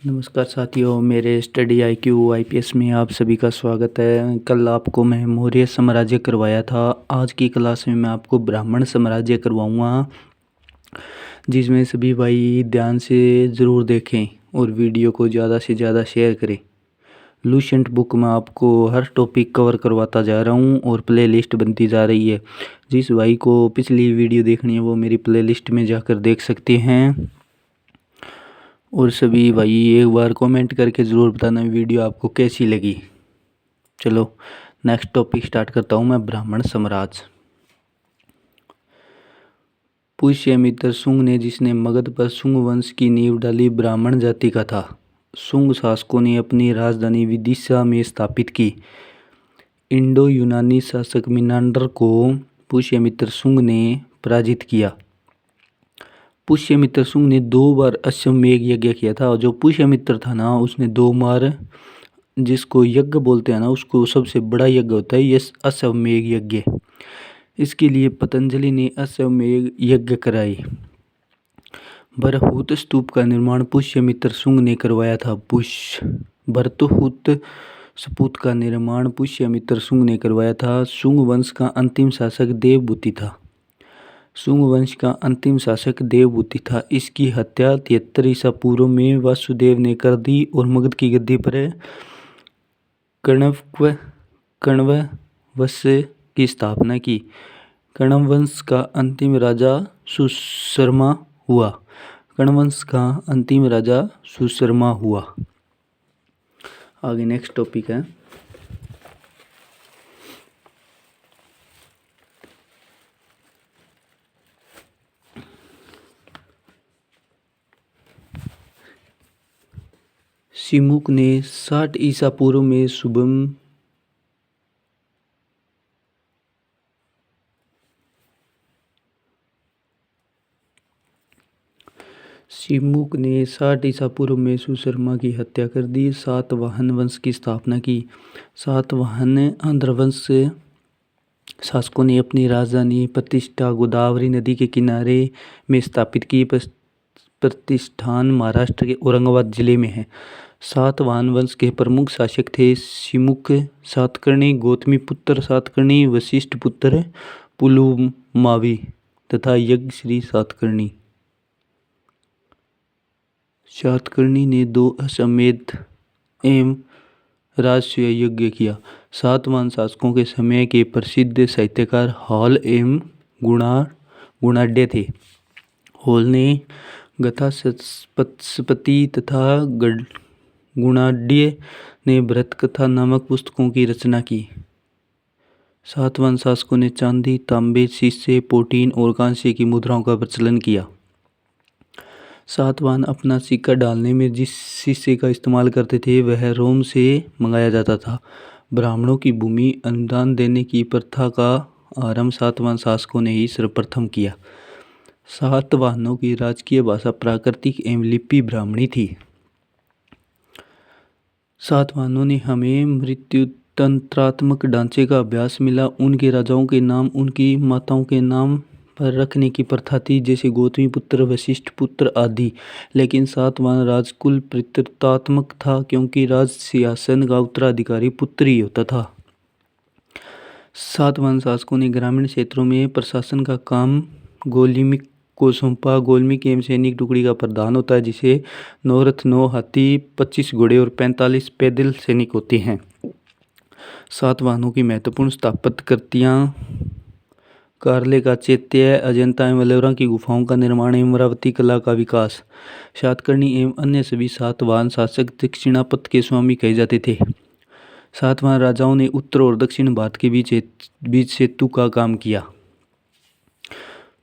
नमस्कार साथियों, मेरे स्टडी IQ IPS में आप सभी का स्वागत है। कल आपको मैं मौर्य साम्राज्य करवाया था। आज की क्लास में मैं आपको ब्राह्मण साम्राज्य करवाऊंगा, जिसमें सभी भाई ध्यान से ज़रूर देखें और वीडियो को ज़्यादा से ज़्यादा शेयर करें। लूसेंट बुक में आपको हर टॉपिक कवर करवाता जा रहा हूँ और प्ले लिस्ट बनती जा रही है। जिस भाई को पिछली वीडियो देखनी है वो मेरी प्ले लिस्ट में जाकर देख सकते हैं। और सभी भाई एक बार कमेंट करके ज़रूर बताना वीडियो आपको कैसी लगी। चलो नेक्स्ट टॉपिक स्टार्ट करता हूँ मैं, ब्राह्मण साम्राज्य। पुष्यमित्र शुंग ने, जिसने मगध पर शुंग वंश की नींव डाली, ब्राह्मण जाति का था। शुंग शासकों ने अपनी राजधानी विदिशा में स्थापित की। इंडो यूनानी शासक मिनांडर को पुष्यमित्र शुंग ने पराजित किया। पुष्यमित्र शुंग ने 2 बार अश्वमेध यज्ञ किया था। और जो पुष्यमित्र था ना, उसने 2 बार, जिसको यज्ञ बोलते हैं ना, उसको सबसे बड़ा यज्ञ होता है ये अश्वमेध यज्ञ। इसके लिए पतंजलि ने अश्वमेध यज्ञ कराई। बरहुत स्तूप का निर्माण पुष्यमित्र शुंग ने करवाया था। बरहुत स्तूप का निर्माण पुष्यमित्र शुंग ने करवाया था। शुंग वंश का अंतिम शासक देवभूति था। शुंग वंश का अंतिम शासक देवभूति था। इसकी हत्या 73 ईसा पूर्व में वासुदेव ने कर दी और मगध की गद्दी पर कण्व वंश की स्थापना की। कण्व वंश का अंतिम राजा सुशर्मा हुआ। कण्व वंश का अंतिम राजा सुशर्मा हुआ। आगे नेक्स्ट टॉपिक है सिमुक ने 60 ईसा पूर्व में सुशर्मा की हत्या कर दी। सातवाहन वंश की स्थापना की। सातवाहन आंध्र वंश शासकों ने अपनी राजधानी प्रतिष्ठा गोदावरी नदी के किनारे में स्थापित की। प्रतिष्ठान महाराष्ट्र के औरंगाबाद जिले में है। सातवाहन वंश के प्रमुख शासक थे सिमुक, सातकर्णी, गौतमीपुत्र सातकर्णी, वशिष्ठ पुत्र पुलुमावी तथा यज्ञश्री सातकर्णी। सातकर्णी ने 2 अश्वमेध एवं राजसूय यज्ञ किया। सातवाहन शासकों के समय के प्रसिद्ध साहित्यकार हॉल एवं गुणाढ्य थे। हॉल ने गाथापत्सपति तथा गुणाढ्य ने भरतकथा नामक पुस्तकों की रचना की। सातवाहन शासकों ने चांदी, तांबे, शीशे, पोटीन और कांस्य की मुद्राओं का प्रचलन किया। सातवाहन अपना सिक्का डालने में जिस शीशे का इस्तेमाल करते थे वह रोम से मंगाया जाता था। ब्राह्मणों की भूमि अनुदान देने की प्रथा का आरंभ सातवाहन शासकों ने ही सर्वप्रथम किया। सातवाहनों की राजकीय भाषा प्राकृतिक एवं लिपि ब्राह्मणी थी। सातवाहनों ने हमें मृत्युतंत्रात्मक ढांचे का अभ्यास मिला। उनके राजाओं के नाम उनकी माताओं के नाम पर रखने की प्रथा थी, जैसे गौतमीपुत्र, वशिष्ठ पुत्र आदि। लेकिन सातवाहन राजकुल पितृत्वात्मक था, क्योंकि राज सिंहासन का उत्तराधिकारी पुत्र ही होता था। सातवाहन शासकों ने ग्रामीण क्षेत्रों में प्रशासन का काम गोलिमिक को सौंपा। गोलमिक एवं सैनिक टुकड़ी का प्रधान होता है, जिसे 9 रथ, 9 हाथी, 25 घोड़े और 45 पैदल सैनिक होते हैं। सातवाहनों की महत्वपूर्ण स्थापत्य कृतियाँ कार्ले का चैत्य, अजंता एवं एलोरा की गुफाओं का निर्माण एवं अमरावती कला का विकास। सातकर्णी एवं अन्य सभी सातवाहन शासक दक्षिणापथ के स्वामी कहे जाते थे। सातवाहन राजाओं ने उत्तर और दक्षिण भारत के बीच सेतु का काम किया।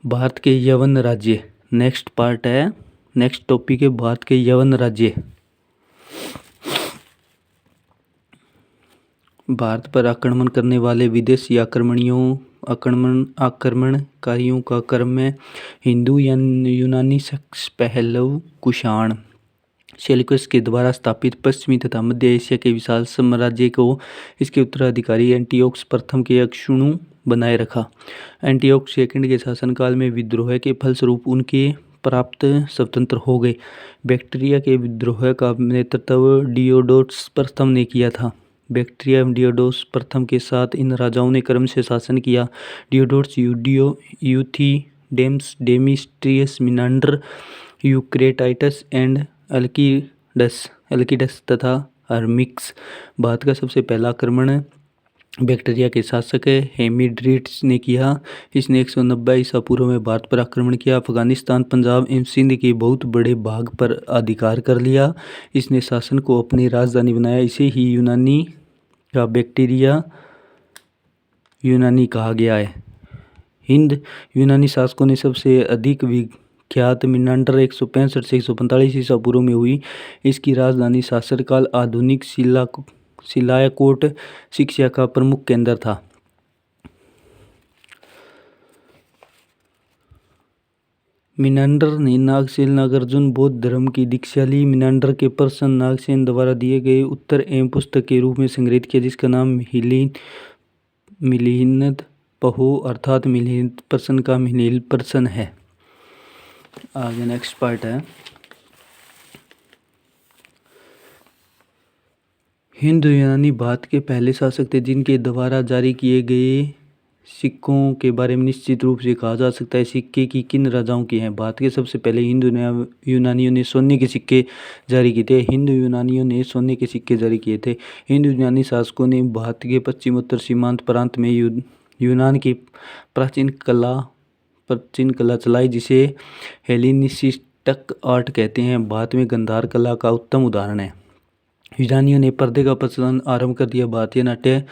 भारत के यवन राज्य नेक्स्ट पार्ट है। नेक्स्ट टॉपिक है भारत के यवन राज्य। भारत पर आक्रमण करने वाले विदेशी आक्रमणकारियों का क्रम में हिंदू या यूनानी शख्स पहलव कुषाण सेल्यूकस के द्वारा स्थापित पश्चिमी तथा मध्य एशिया के विशाल साम्राज्य को इसके उत्तराधिकारी एंटियोकस प्रथम के अक्षुणु बनाए रखा। एंटियोकस सेकंड के शासनकाल में विद्रोह के फलस्वरूप उनके प्राप्त स्वतंत्र हो गए। बैक्टीरिया के विद्रोह का नेतृत्व डियोडोटस प्रथम ने किया था। बैक्टीरिया एवं डियोडोटस प्रथम के साथ इन राजाओं ने क्रम से शासन किया। डियोडोटस, यूथिडेमस, डेमीट्रियस, मिनांडर, यूक्रेटाइटस एंड एल्किडस तथा हर्मिक्स। भारत का सबसे पहला आक्रमण बैक्टीरिया के शासक हेमिड्रिड्स ने किया। इसने 190 ईसा पूर्व में भारत पर आक्रमण किया। अफगानिस्तान, पंजाब एवं सिंध के बहुत बड़े भाग पर अधिकार कर लिया। इसने शासन को अपनी राजधानी बनाया। इसे ही यूनानी का बैक्टीरिया यूनानी कहा गया है। हिंद यूनानी शासकों ने सबसे अधिक विख्यात मिनांडर 165 से 145 ईसा पूर्व में हुई। इसकी राजधानी शासनकाल आधुनिक सिलायकोट शिक्षा का प्रमुख केंद्र था। मिनांडर ने नागसेन नागार्जुन बौद्ध धर्म की दीक्षा ली। मिनांडर के प्रश्न नागसेन द्वारा दिए गए उत्तर एवं पुस्तक के रूप में संग्रहित किया, जिसका नाम मिलिंद पहो अर्थात मिलिंद प्रश्न का मिलिंद प्रश्न है। आगे नेक्स्ट पार्ट है हिंदू यूनानी भारत के पहले शासक थे जिनके द्वारा जारी किए गए सिक्कों के बारे में निश्चित रूप से कहा जा सकता है। सिक्के की किन राजाओं के हैं? भारत के सबसे पहले हिंदू यूनानियों ने सोने के सिक्के जारी किए थे। हिंदू यूनानियों ने सोने के सिक्के जारी किए थे। हिंदू यूनानी शासकों ने भारत के पश्चिमोत्तर सीमांत प्रांत में यूनान की प्राचीन कला चलाई, जिसे हेलेनिस्टिक आर्ट कहते हैं। भारत में गांधार कला का उत्तम उदाहरण है। यूनानियों ने पर्दे का प्रचलन आरंभ कर दिया। भारतीय नाट्य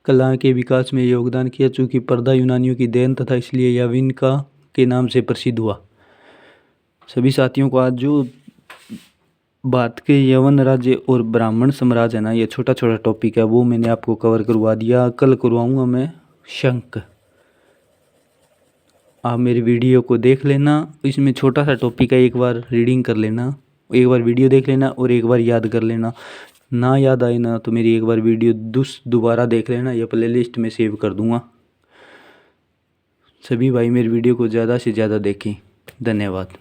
कला के विकास में योगदान किया। चूंकि पर्दा यूनानियों की देन तथा इसलिए याविनका के नाम से प्रसिद्ध हुआ। सभी साथियों को आज जो भारत के यवन राज्य और ब्राह्मण साम्राज्य है ना, ये छोटा छोटा टॉपिक है, वो मैंने आपको कवर करवा दिया। कल करवाऊंगा मैं शंख। आप मेरी वीडियो को देख लेना। इसमें छोटा सा टॉपिक है, एक बार रीडिंग कर लेना, एक बार वीडियो देख लेना और एक बार याद कर लेना। ना याद आए ना तो मेरी एक बार वीडियो दोबारा देख लेना, या प्लेलिस्ट में सेव कर दूंगा। सभी भाई मेरी वीडियो को ज़्यादा से ज़्यादा देखें। धन्यवाद।